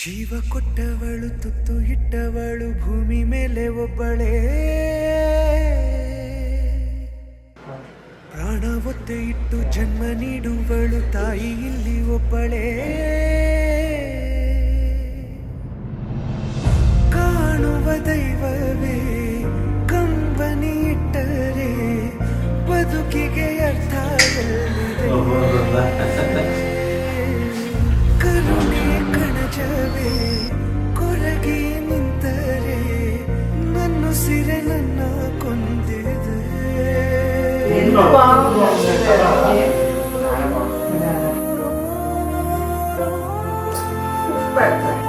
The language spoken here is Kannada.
ಜೀವ ಕೊಟ್ಟವಳು ತುತ್ತು ಇಟ್ಟವಳು ಭೂಮಿ ಮೇಲೆ ಒಬ್ಬಳೇ, ಪ್ರಾಣ ಒತ್ತೆ ಇಟ್ಟು ಜನ್ಮ ನೀಡುವಳು ತಾಯಿ ಇಲ್ಲಿ ಒಬ್ಬಳೇ. ಕಾಣುವ ದೈವವೇ ಕಂಬನಿ ಇಟ್ಟರೆ ಬದುಕಿಗೆ ಅರ್ಥ ಎಲ್ಲಿದೆ. ಕರುಣೆ ಕಣಜವೇ ಕೊರಗಿ ನಿಂತರೆ ನನ್ನುಸಿರೆ ನನ್ನ ಕೊಂದಿದೆ. Perfect.